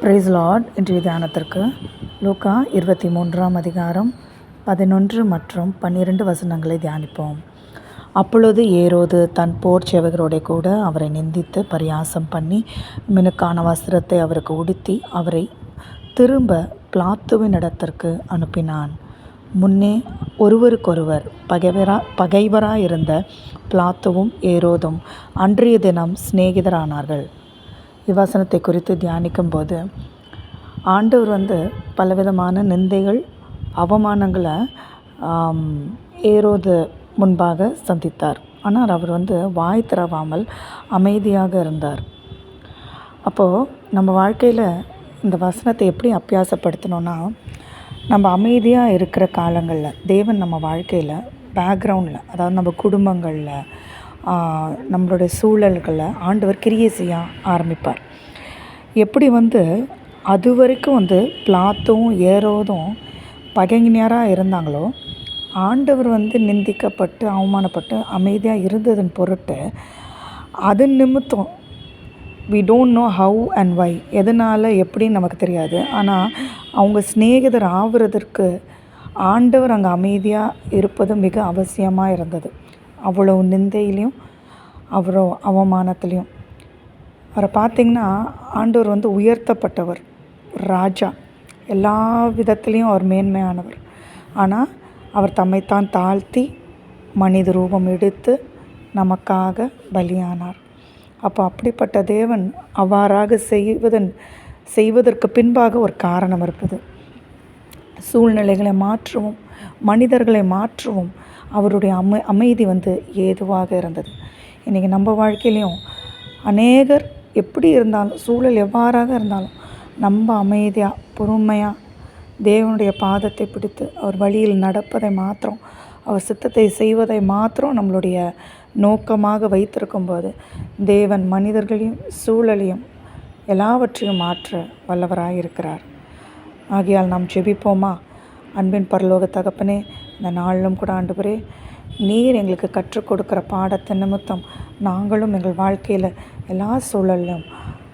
Price Lord. இன்றைய தியானத்திற்கு லூக்கா 23 அதிகாரம் 11 மற்றும் 12 வசனங்களை தியானிப்போம். அப்பொழுது ஏரோது தன் போர் சேவகரோட கூட அவரை நிந்தித்து பரியாசம் பண்ணி மினுக்கான வஸ்திரத்தை அவருக்கு உடுத்தி அவரை திரும்ப பிலாத்துவின் இடத்திற்கு அனுப்பினான். முன்னே ஒருவருக்கொருவர் பகைவராயிருந்த பிலாத்துவும் ஏரோதும் அன்றைய தினம் சிநேகிதரானார்கள். இவ்வசனத்தை குறித்து தியானிக்கும் போது ஆண்டவர் பலவிதமான நிந்தைகள் அவமானங்களை ஏரோது முன்பாக சந்தித்தார். ஆனால் அவர் வாய் திறவாமல் அமைதியாக இருந்தார். அப்போது நம்ம வாழ்க்கையில் இந்த வசனத்தை எப்படி அபியாசப்படுத்தணும்னா, நம்ம அமைதியாக இருக்கிற காலங்களில் தேவன் நம்ம வாழ்க்கையில் பேக்ரவுண்டில், அதாவது நம்ம குடும்பங்களில், நம்மளுடைய சூழல்களில் ஆண்டவர் கிரியை செய்ய ஆரம்பிப்பார். எப்படி அது வரைக்கும் பிலாத்தும் ஏரோதும் பகைஞராக இருந்தாங்களோ, ஆண்டவர் நிந்திக்கப்பட்டு அவமானப்பட்டு அமைதியாக இருந்ததன் பொருட்டு அது நிமித்தம் we don't know how and why, எதனால் எப்படின்னு நமக்கு தெரியாது. ஆனால் அவங்க சிநேகிதர் ஆகிறதற்கு ஆண்டவர் அங்கே அமைதியாக இருப்பது மிக அவசியமாக இருந்தது. அவ்வளோ நிந்தையிலையும் அவ்வளோ அவமானத்துலேயும் அவரை பார்த்திங்கன்னா, ஆண்டவர் உயர்த்தப்பட்டவர், ராஜா, எல்லா விதத்துலேயும் அவர் மேன்மையானவர். ஆனால் அவர் தம்மைத்தான் தாழ்த்தி மனித ரூபம் எடுத்து நமக்காக பலியானார். அப்போ அப்படிப்பட்ட தேவன் அவ்வாறாக செய்வதற்கு பின்பாக ஒரு காரணம் இருக்குது. சூழ்நிலைகளை மாற்றவும் மனிதர்களை மாற்றவும் அவருடைய அமைதி ஏதுவாக இருந்தது. இன்றைக்கி நம்ம வாழ்க்கையிலையும் அநேகர் எப்படி இருந்தாலும், சூழல் எவ்வாறாக இருந்தாலும், நம்ம அமைதியாக பொறுமையாக தேவனுடைய பாதத்தை பிடித்து அவர் வழியில் நடப்பதை மாத்திரம், அவர் சித்தத்தை செய்வதை மாத்திரம் நம்மளுடைய நோக்கமாக வைத்திருக்கும்போது தேவன் மனிதர்களையும் சூழலையும் எல்லாவற்றையும் மாற்ற வல்லவராக இருக்கிறார். ஆகையால் நாம் ஜெபிப்போமா? அன்பின் பரலோக தகப்பனே, இந்த நாளிலும் கூட ஆண்டவரே, நீர் எங்களுக்கு கற்றுக் கொடுக்குற பாடத்தை நிமித்தம் நாங்களும் எங்கள் வாழ்க்கையில் எல்லா சூழலிலும்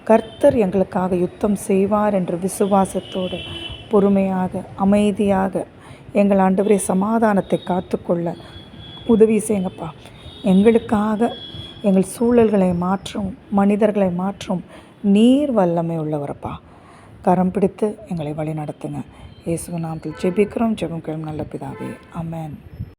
கர்த்தர் எங்களுக்காக யுத்தம் செய்வார் என்ற விசுவாசத்தோடு பொறுமையாக அமைதியாக எங்கள் ஆண்டவரே சமாதானத்தை காத்துக்கொள்ள உதவி செய்யுங்கப்பா. எங்களுக்காக எங்கள் சூழல்களை மாற்றும் மனிதர்களை மாற்றும் நீர் வல்லமை உள்ளவரப்பா. கரம் பிடித்து எங்களை வழி நடத்துங்க. இயேசுவின் நாமத்தில் ஜெபிக்கிறோம். ஜெபம் கேளும் நல்ல பிதாவே. ஆமென்.